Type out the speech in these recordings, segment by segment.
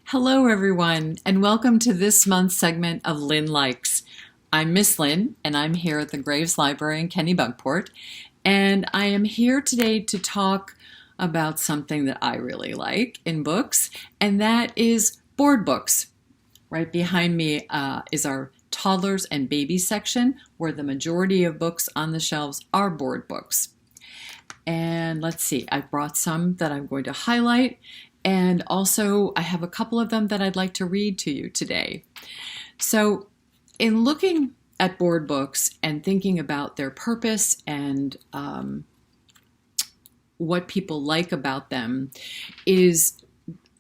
Hello, everyone, and welcome to this month's segment of Lynn Likes. I'm Miss Lynn, and I'm here at the Graves Library in Kennebunkport, and I am here today to talk about something that I really like in books, and that is board books. Right behind me is our toddlers and babies section, where the majority of books on the shelves are board books. And let's see, I brought some that I'm going to highlight. And also, I have a couple of them that I'd like to read to you today. So, in looking at board books and thinking about their purpose and what people like about them, is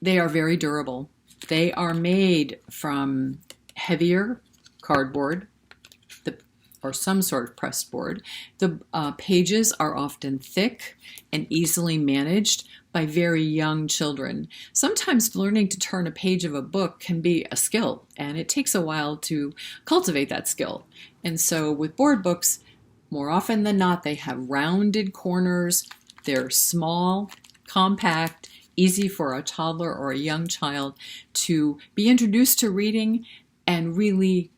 they are very durable. They are made from heavier cardboard or some sort of pressed board. The pages are often thick and easily managed by very young children. Sometimes learning to turn a page of a book can be a skill, and it takes a while to cultivate that skill. And so with board books, more often than not, they have rounded corners. They're small, compact, easy for a toddler or a young child to be introduced to reading and really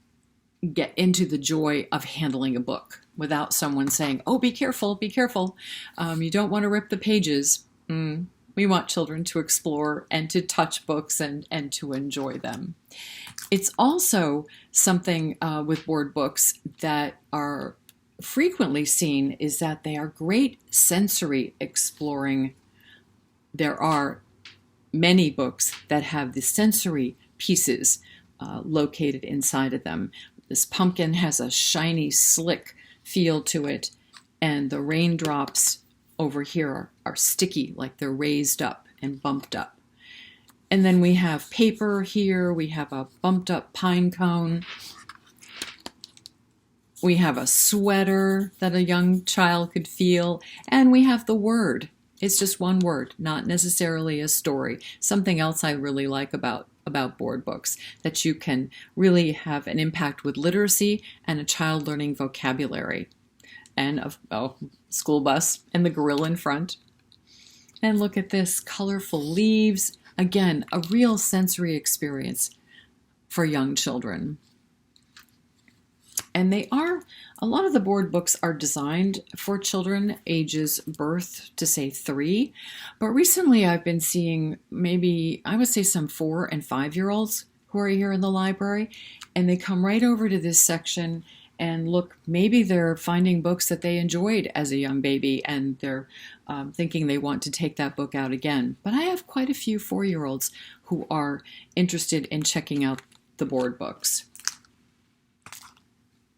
get into the joy of handling a book without someone saying, "Oh, be careful, be careful. You don't want to rip the pages." We want children to explore and to touch books and to enjoy them. It's also something with board books that are frequently seen is that they are great sensory exploring. There are many books that have the sensory pieces located inside of them. This pumpkin has a shiny, slick feel to it, and the raindrops over here are sticky, like they're raised up and bumped up. And then we have paper here. We have a bumped up pine cone. We have a sweater that a young child could feel. And we have the word. It's just one word, not necessarily a story. Something else I really like about board books, that you can really have an impact with literacy and a child learning vocabulary. And school bus and the grill in front. And look at this, colorful leaves. Again, a real sensory experience for young children. And a lot of the board books are designed for children ages birth to say 3. But recently I've been seeing maybe, I would say some 4 and 5-year-olds who are here in the library. And they come right over to this section and look, maybe they're finding books that they enjoyed as a young baby and they're thinking they want to take that book out again. But I have quite a few 4-year-olds who are interested in checking out the board books.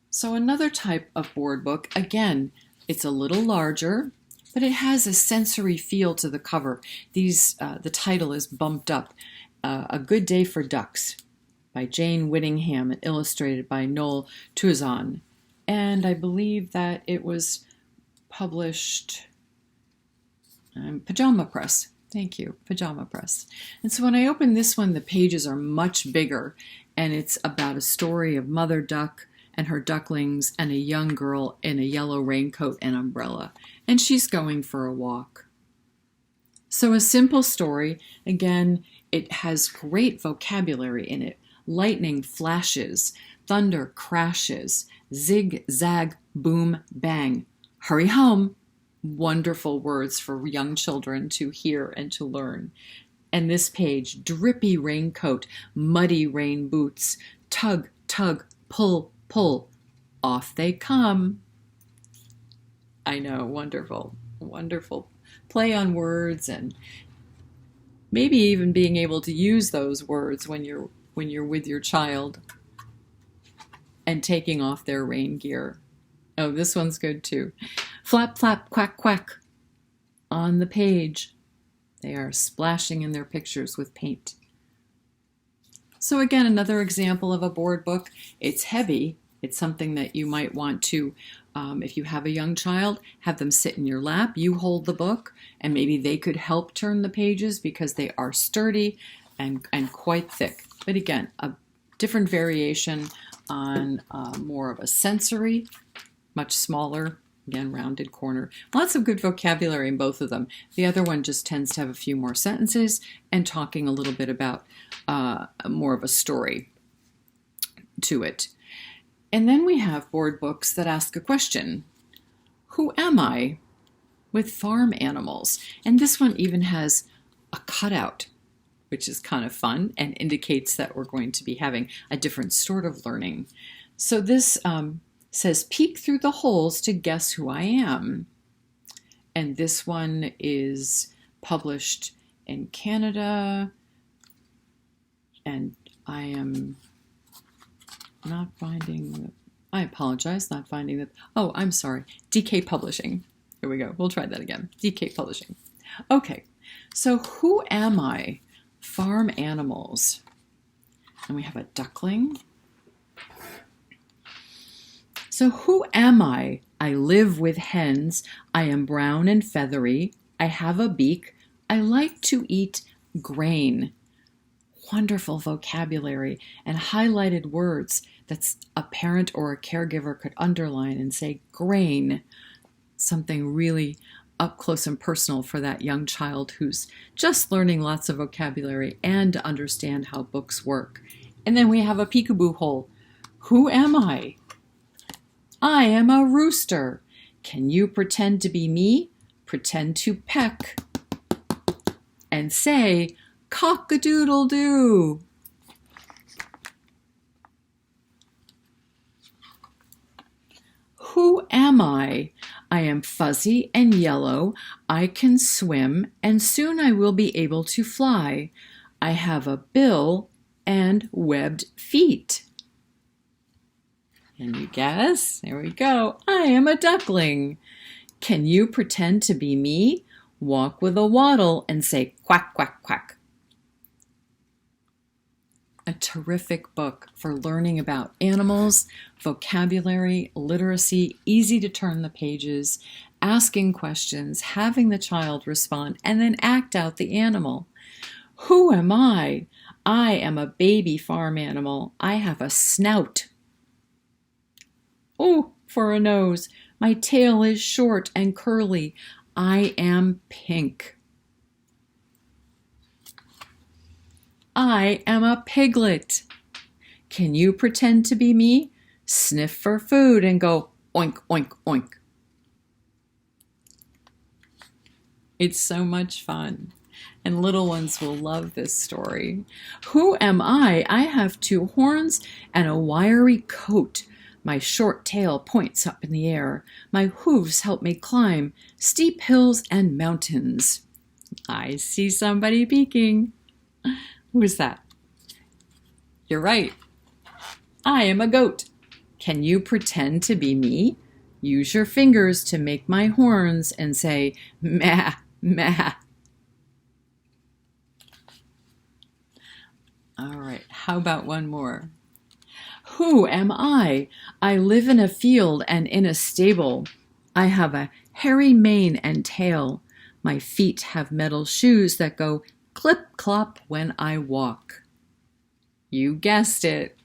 So another type of board book, again, it's a little larger, but it has a sensory feel to the cover. The title is Bumped Up, A Good Day for Ducks, by Jane Whittingham and illustrated by Noel Tuzon. And I believe that it was published Pajama Press. Thank you, Pajama Press. And so when I open this one, the pages are much bigger, and it's about a story of Mother Duck and her ducklings and a young girl in a yellow raincoat and umbrella. And she's going for a walk. So a simple story. Again, it has great vocabulary in it. Lightning flashes, thunder crashes, zig, zag, boom, bang. Hurry home. Wonderful words for young children to hear and to learn. And this page, drippy raincoat, muddy rain boots, tug, tug, pull, pull. Off they come. I know, wonderful, wonderful play on words, and maybe even being able to use those words when you're with your child and taking off their rain gear. Oh, this one's good too. Flap, flap, quack, quack. On the page, they are splashing in their pictures with paint. So again, another example of a board book. It's heavy. It's something that you might want to, if you have a young child, have them sit in your lap. You hold the book, and maybe they could help turn the pages because they are sturdy and quite thick. But again, a different variation on more of a sensory, much smaller Again, rounded corner. Lots of good vocabulary in both of them. The other one just tends to have a few more sentences and talking a little bit about more of a story to it. And then we have board books that ask a question. Who am I? With farm animals. And this one even has a cutout, which is kind of fun and indicates that we're going to be having a different sort of learning. So this says, peek through the holes to guess who I am. And this one is published in Canada. And I am not finding, I apologize, not finding that. Oh, I'm sorry. DK Publishing. Here we go. We'll try that again. DK Publishing. Okay. So who am I? Farm animals. And we have a duckling. So who am I? I live with hens. I am brown and feathery. I have a beak. I like to eat grain. Wonderful vocabulary and highlighted words that a parent or a caregiver could underline and say grain. Something really up close and personal for that young child who's just learning lots of vocabulary and to understand how books work. And then we have a peekaboo hole. Who am I? I am a rooster. Can you pretend to be me? Pretend to peck and say cock-a-doodle-doo. Who am I? I am fuzzy and yellow. I can swim, and soon I will be able to fly. I have a bill and webbed feet. Can you guess? There we go. I am a duckling. Can you pretend to be me? Walk with a waddle and say quack, quack, quack. A terrific book for learning about animals, vocabulary, literacy, easy to turn the pages, asking questions, having the child respond, and then act out the animal. Who am I? I am a baby farm animal. I have a snout. Oh, for a nose. My tail is short and curly. I am pink. I am a piglet. Can you pretend to be me? Sniff for food and go oink, oink, oink. It's so much fun. And little ones will love this story. Who am I? I have 2 horns and a wiry coat. My short tail points up in the air. My hooves help me climb steep hills and mountains. I see somebody peeking. Who is that? You're right. I am a goat. Can you pretend to be me? Use your fingers to make my horns and say, meh, meh. All right, how about one more? Who am I? I live in a field and in a stable. I have a hairy mane and tail. My feet have metal shoes that go clip-clop when I walk. You guessed it.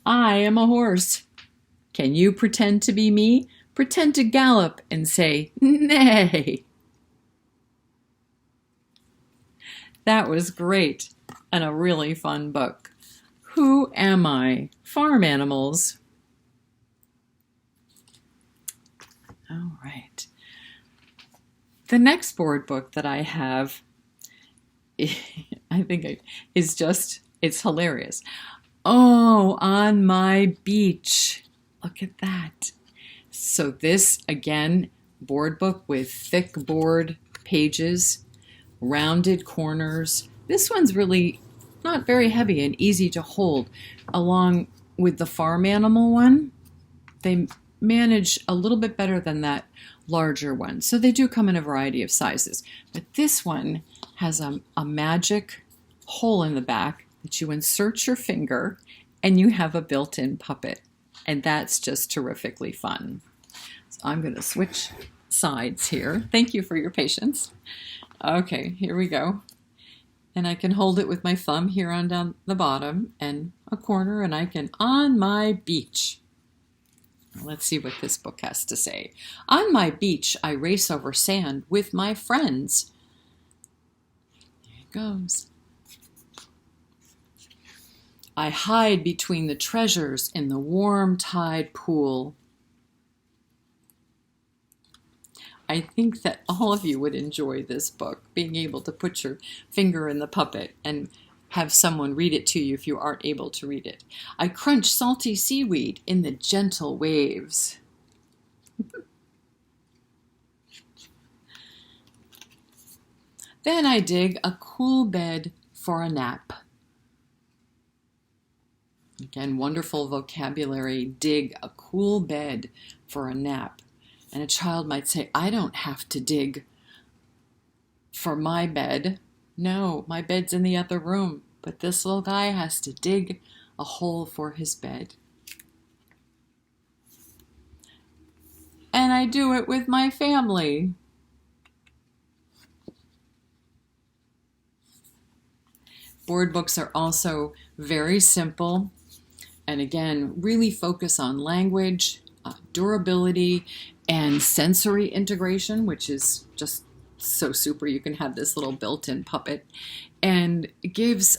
I am a horse. Can you pretend to be me? Pretend to gallop and say, neigh. That was great and a really fun book. Who am I? Farm animals. All right. The next board book that I have, I think is just, it's hilarious. Oh, on my beach. Look at that. So this, again, board book with thick board pages, rounded corners. This one's really not very heavy and easy to hold. Along with the farm animal one, they manage a little bit better than that larger one. So they do come in a variety of sizes. But this one has a magic hole in the back that you insert your finger and you have a built-in puppet. And that's just terrifically fun. So I'm going to switch sides here. Thank you for your patience. Okay, here we go. And I can hold it with my thumb here on down the bottom and a corner, and I can, on my beach. Let's see what this book has to say. On my beach, I race over sand with my friends. There it goes. I hide between the treasures in the warm tide pool. I think that all of you would enjoy this book, being able to put your finger in the puppet and have someone read it to you if you aren't able to read it. I crunch salty seaweed in the gentle waves. Then I dig a cool bed for a nap. Again, wonderful vocabulary. Dig a cool bed for a nap. And a child might say, I don't have to dig for my bed. No, my bed's in the other room. But this little guy has to dig a hole for his bed. And I do it with my family. Board books are also very simple. And again, really focus on language, durability, and sensory integration, which is just so super. You can have this little built-in puppet, and it gives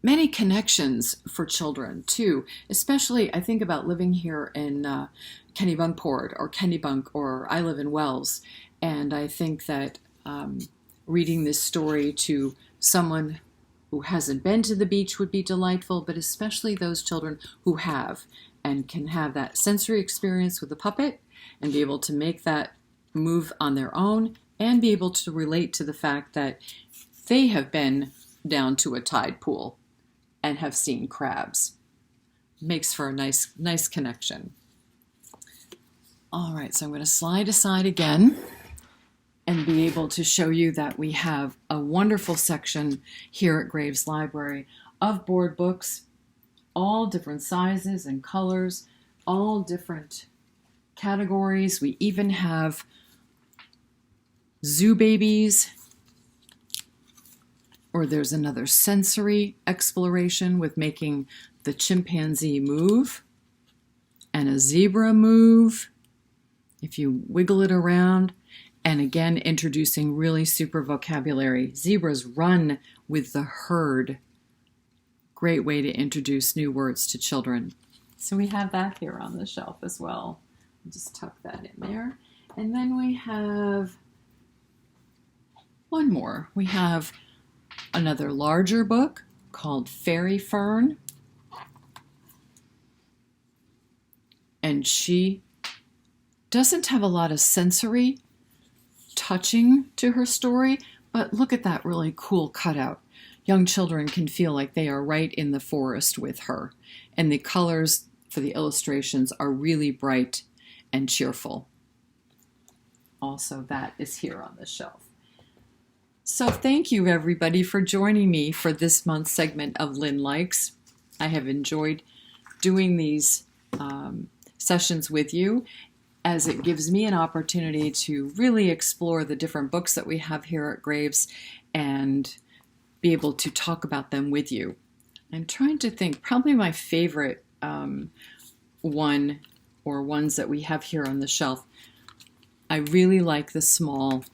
many connections for children too. Especially, I think about living here in Kennebunkport or Kennebunk, or I live in Wells, and I think that reading this story to someone who hasn't been to the beach would be delightful, but especially those children who have and can have that sensory experience with the puppet and be able to make that move on their own and be able to relate to the fact that they have been down to a tide pool and have seen crabs. Makes for a nice connection. All right, so I'm going to slide aside again and be able to show you that we have a wonderful section here at Graves Library of board books, all different sizes and colors, all different categories. We even have zoo babies, or there's another sensory exploration with making the chimpanzee move and a zebra move if you wiggle it around. And again, introducing really super vocabulary. Zebras run with the herd. Great way to introduce new words to children. So we have that here on the shelf as well. I'll just tuck that in there. And then we have one more. We have another larger book called Fairy Fern. And she doesn't have a lot of sensory touching to her story, but look at that really cool cutout. Young children can feel like they are right in the forest with her, and the colors for the illustrations are really bright and cheerful. Also, that is here on the shelf. So thank you everybody for joining me for this month's segment of Lynn Likes. I have enjoyed doing these sessions with you, as it gives me an opportunity to really explore the different books that we have here at Graves and be able to talk about them with you. I'm trying to think, probably my favorite one or ones that we have here on the shelf. I really like the small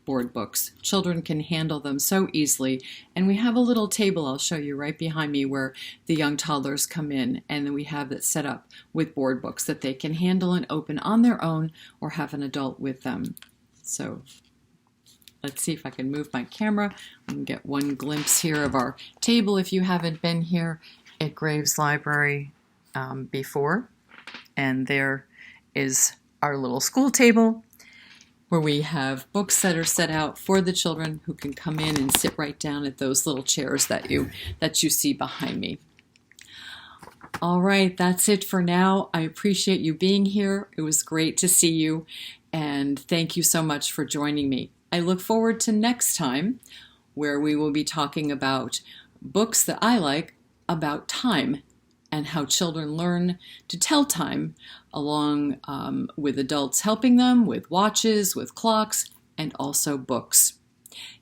board books. Children can handle them so easily. And we have a little table I'll show you right behind me where the young toddlers come in, and then we have it set up with board books that they can handle and open on their own or have an adult with them. So let's see if I can move my camera and get one glimpse here of our table if you haven't been here at Graves Library before. And there is our little school table where we have books that are set out for the children who can come in and sit right down at those little chairs that you see behind me. All right, that's it for now. I appreciate you being here. It was great to see you, and thank you so much for joining me. I look forward to next time, where we will be talking about books that I like about time and how children learn to tell time along with adults helping them with watches, with clocks, and also books.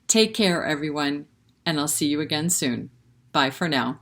Take care, everyone, and I'll see you again soon. Bye for now.